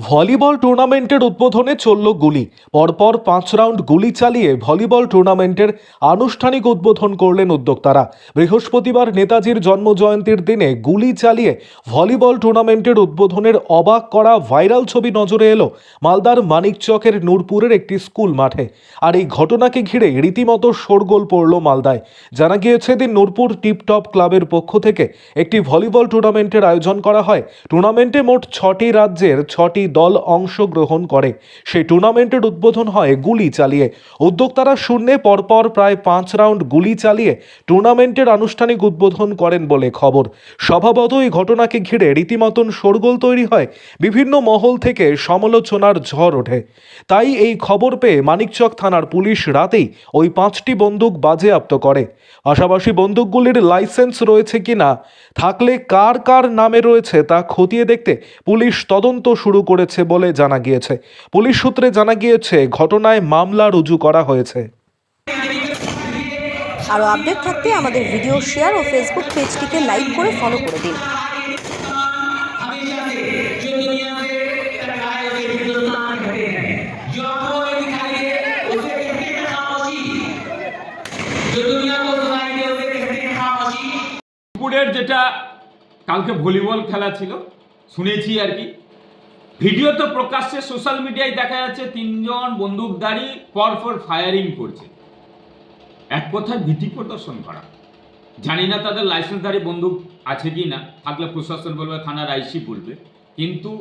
Volleyball টুর্নামেন্টের উদ্বোধনে চলল গুলি। পরপর 5 রাউন্ড গুলি চালিয়ে ভলিবল টুর্নামেন্টের আনুষ্ঠানিক উদ্বোধন করলেন উদ্যোক্তারা। বৃহস্পতিবার নেতাজির জন্মজয়ন্তীর দিনে গুলি চালিয়ে ভলিবল টুর্নামেন্টের উদ্বোধনের অবাক করা ভাইরাল ছবি নজরে এলো মালদার মানিকচকের নূরপুরের একটি স্কুল মাঠে। আর এই ঘটনাকে ঘিরে রীতিমতো শোরগোল পড়ল মালদায়। জানা গিয়েছে দিন নূরপুর টিপটপ ক্লাবের পক্ষ থেকে একটি ভলিবল টুর্নামেন্টের আয়োজন করা হয়। টুর্নামেন্টে মোট 6টি রাজ্যের 6টি দল অংশগ্রহণ করে। সেই টুর্নামেন্টের উদ্বোধন হয় গুলি চালিয়ে। উদ্যোক্তারা শূন্যে পরপর প্রায় 5 রাউন্ড গুলি চালিয়ে টুর্নামেন্টের আনুষ্ঠানিক উদ্বোধন করেন বলে খবর। স্বভাবতই এই ঘটনাকে ঘিরে রীতিমতন শোরগোল তৈরি হয়। বিভিন্ন মহল থেকে সমালোচনার ঝড় ওঠে। তাই এই খবর পেয়ে মানিকচক থানার পুলিশ রাতেই ওই 5টি বন্দুক বাজেয়াপ্ত করে। পাশাপাশি বন্দুকগুলির লাইসেন্স রয়েছে কিনা, থাকলে কার কার নামে রয়েছে তা খতিয়ে দেখতে পুলিশ তদন্ত শুরু করেছে বলে জানা গিয়েছে। পুলিশ সূত্রে জানা গিয়েছে ঘটনায় মামলা রুজু করা হয়েছে। আরও আপডেট থাকতে আমাদের ভিডিও শেয়ার ও ফেসবুক পেজটিকে লাইক করে ফলো করে দিন। দুপুরের যেটা কালকে ভলিবল খেলা ছিল শুনেছি আর কি, ভিডিও তো প্রকাশ্যে সোশ্যাল মিডিয়ায় দেখা যাচ্ছে 3জন বন্দুকধারী পরপর ফায়ারিং করছে। এক কথায় ভীতি প্রদর্শন করা। জানি না তাদের লাইসেন্সধারী বন্দুক আছে কি না, থাকলে প্রশাসন বলবে, থানার আইসি বলবে, কিন্তু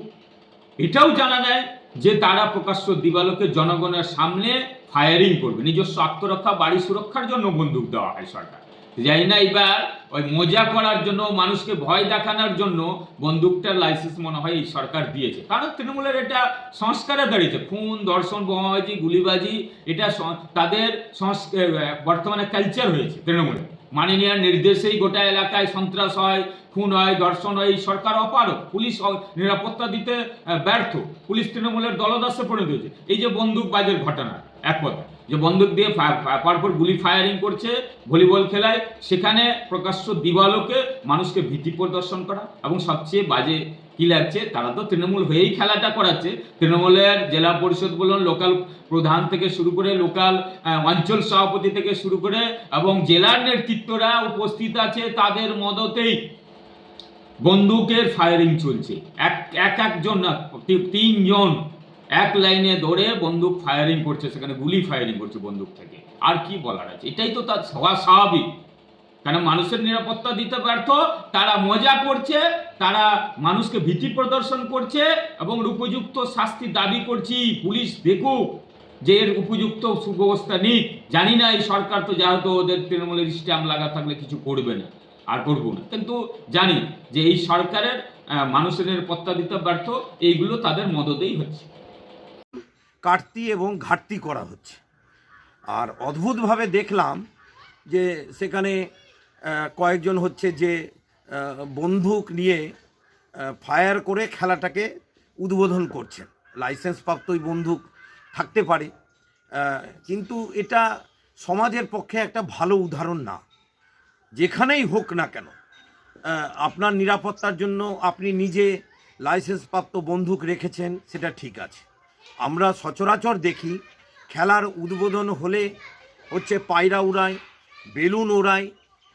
এটাও জানা নেয় যে তারা প্রকাশ্য দিবালোকে জনগণের সামনে ফায়ারিং করবে। নিজস্ব আত্মরক্ষা, বাড়ি সুরক্ষার জন্য বন্দুক দেওয়া হয় সরকার। জানি না এবার ওই মজা করার জন্য, মানুষকে ভয় দেখানোর জন্য বন্দুকটার লাইসেন্স মনে হয় এই সরকার দিয়েছে। কারণ তৃণমূলের এটা সংস্কারে দাঁড়িয়েছে। খুন, ধর্ষণ, বোমাবাজি, গুলিবাজি এটা তাদের বর্তমানে কালচার হয়েছে তৃণমূলের। মাননীয়ার নির্দেশেই গোটা এলাকায় সন্ত্রাস হয়, খুন হয়, ধর্ষণ হয়। এই সরকার অপারক, পুলিশ নিরাপত্তা দিতে ব্যর্থ, পুলিশ তৃণমূলের দলদাসে পরিণত হয়েছে। এই যে বন্দুকবাজের ঘটনা, এক কথা যে বন্দুক দিয়ে পরপর গুলি ফায়ারিং করছে ভলিবল খেলায়, সেখানে প্রকাশ্য দিবালোকে মানুষকে ভীতি প্রদর্শন করা। এবং সবচেয়ে বাজে কি লাগছে, তারা তো তৃণমূল হয়েই খেলাটা করাচ্ছে। তৃণমূলের জেলা পরিষদ বলুন, লোকাল প্রধান থেকে শুরু করে, লোকাল অঞ্চল সভাপতি থেকে শুরু করে এবং জেলার নেতৃত্বরা উপস্থিত আছে, তাদের মদতেই বন্দুকের ফায়ারিং চলছে। একজন না, 3জন এক লাইনে ধরে বন্দুক ফায়ারিং করছে, সেখানে গুলি ফায়ারিং করছে বন্দুক থেকে। আর কি বলার আছে, এটাই তো তার স্বাভাবিক। কারণ মানুষের নিরাপত্তা দিতে ব্যর্থ, তারা মজা করছে, তারা মানুষকে ভীতি প্রদর্শন করছে এবং উপযুক্ত শাস্তি দাবি করছি। পুলিশ দেখুক যে এর উপযুক্ত সুব্যবস্থা নিক। জানি না এই সরকার তো যেহেতু ওদের তৃণমূলের স্ট্যাম্প লাগা থাকলে কিছু করবে না, আর করবো না, কিন্তু জানি যে এই সরকারের মানুষের নিরাপত্তা দিতে ব্যর্থ, এইগুলো তাদের মদতেই হচ্ছে। কাটতি এবং ঘাটতি করা হচ্ছে। আর অদ্ভুতভাবে দেখলাম যে সেখানে কয়েকজন হচ্ছে যে বন্দুক নিয়ে ফায়ার করে খেলাটাকে উদ্বোধন করছেন। লাইসেন্স প্রাপ্ত ওই বন্দুক থাকতে পারে, কিন্তু এটা সমাজের পক্ষে একটা ভালো উদাহরণ না। যেখানেই হোক না কেন, আপনার নিরাপত্তার জন্য আপনি নিজে লাইসেন্স প্রাপ্ত বন্দুক রেখেছেন, সেটা ঠিক আছে। আমরা সচরাচর দেখি খেলার উদ্বোধন হলে হচ্ছে পায়রা উড়ায়, বেলুন ওড়ায়,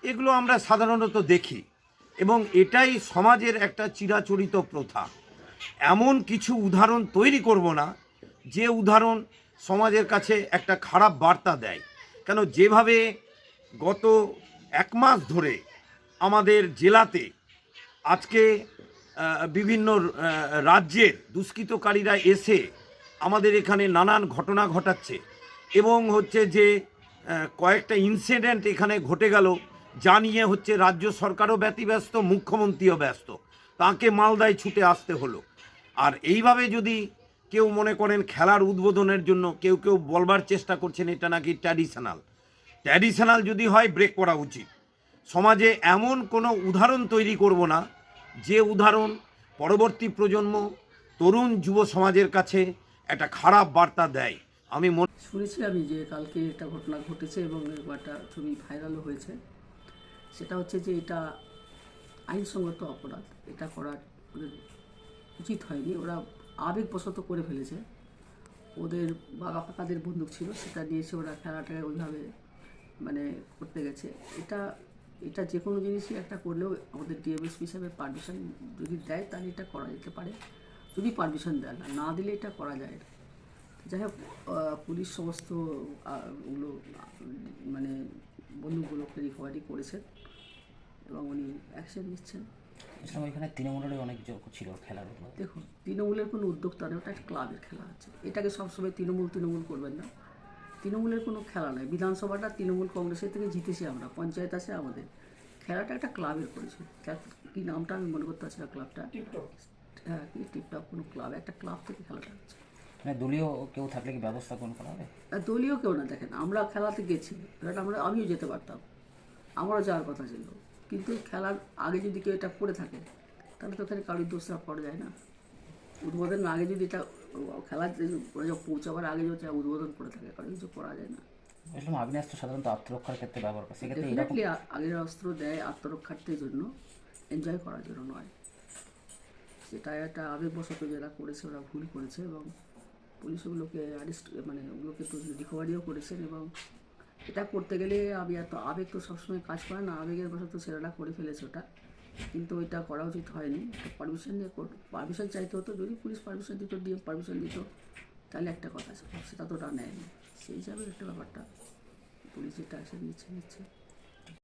এগুলো আমরা সাধারণত দেখি এবং এটাই সমাজের একটা চিরাচরিত প্রথা। এমন কিছু উদাহরণ তৈরি করব না যে উদাহরণ সমাজের কাছে একটা খারাপ বার্তা দেয়। কেন, যেভাবে গত 1 মাস ধরে আমাদের জেলাতে আজকে বিভিন্ন রাজ্যের দুষ্কৃতকারীরা এসে আমাদের এখানে নানান ঘটনা ঘটাচ্ছে এবং হচ্ছে যে কয়েকটা ইনসিডেন্ট এখানে ঘটে গেল, যা নিয়ে হচ্ছে রাজ্য সরকারও ব্যতিব্যস্ত, মুখ্যমন্ত্রীও ব্যস্ত, তাকে মালদায় ছুটে আসতে হলো। আর এইভাবে যদি কেউ মনে করেন খেলার উদ্বোধনের জন্য কেউ বলবার চেষ্টা করছেন এটা নাকি ট্র্যাডিশনাল যদি হয় ব্রেক করা উচিত। সমাজে এমন কোনো উদাহরণ তৈরি করব না যে উদাহরণ পরবর্তী প্রজন্ম, তরুণ যুব সমাজের কাছে একটা খারাপ বার্তা দেয়। আমি শুনেছি যে কালকে একটা ঘটনা ঘটেছে এবং একটা ছবি ভাইরালও হয়েছে। সেটা হচ্ছে যে এটা আইনসঙ্গত অপরাধ, এটা করা উচিত হয়নি। ওরা আবেগবশত করে ফেলেছে। ওদের বাবা কাকাদের বন্দুক ছিল, সেটা নিয়েছে ওরা খেলাটাকে ওইভাবে মানে করতে গেছে। এটা যে কোনো জিনিসই একটা করলেও আমাদের ডিএমএসপি হিসাবে পারমিশন যদি দেয় তাহলে এটা করা যেতে পারে, যদি পারমিশন দেয় না দিলে এটা করা যায় না। যাই হোক, পুলিশ সমস্ত ওগুলো মানে বন্দুকগুলোকে রিকভারি করেছেন এবং উনি অ্যাকশন নিচ্ছেন। ওইখানে তৃণমূলের অনেক যোগ ছিল খেলার উপর। দেখুন, তৃণমূলের কোনো উদ্যোক্তা নেই, ওটা একটা ক্লাবের খেলা হচ্ছে। এটাকে সবসময় তৃণমূল করবেন না। তৃণমূলের কোনো খেলা নয়। বিধানসভাটা তৃণমূল কংগ্রেসের থেকে জিতেছি আমরা, পঞ্চায়েত আছে আমাদের। খেলাটা একটা ক্লাবের করেছে। কি নামটা আমি মনে করতে পারছি না ক্লাবটা। হ্যাঁ, কি টিপটপ কোনো ক্লাব, একটা ক্লাব থেকে খেলাটা হচ্ছে। মানে দলীয় কেউ থাকলে কি ব্যবস্থা কোন করা হবে? দলীয় কেউ না, দেখেন আমরা খেলাতে গেছি, খেলাটা আমিও যেতে পারতাম, আমারও যাওয়ার কথা ছিল, কিন্তু খেলার আগে যদি কেউ এটা করে থাকে তাহলে তো ওখানে কারোর দোষ করা যায় না। উদ্বোধনের আগে যদি এটা খেলার পৌঁছাবার আগে যদি উদ্বোধন করে থাকে কারো কিছু করা যায় না। বুঝলাম, আগ্নেয়াস্ত্র সাধারণত আত্মরক্ষার ক্ষেত্রে ব্যবহার করে, সেক্ষেত্রে এরকম ডেফিনেটলি আগের অস্ত্র দেয় আত্মরক্ষার্থের জন্য, এনজয় করার জন্য নয়। সেটা একটা আবেগবশত যারা করেছে ওরা ভুল করেছে এবং পুলিশ ওগুলোকে অ্যারেস্ট মানে ওগুলোকে তো রিকভারিও করেছেন। এবং এটা করতে গেলে আমি এত আবেগ তো সবসময় কাজ করে না, আবেগের বশত ছেলেরা করে ফেলেছে ওটা, কিন্তু এটা করা উচিত হয়নি। পারমিশন নিয়ে পারমিশন চাইতে হতো, যদি পুলিশ পারমিশন দিত, ডিএম পারমিশন দিত তাহলে একটা কথা ছিল, সেটা তো ওটা নেয়নি। সেই হিসাবে একটা ব্যাপারটা পুলিশ যেটা অ্যাকশন নিচ্ছে।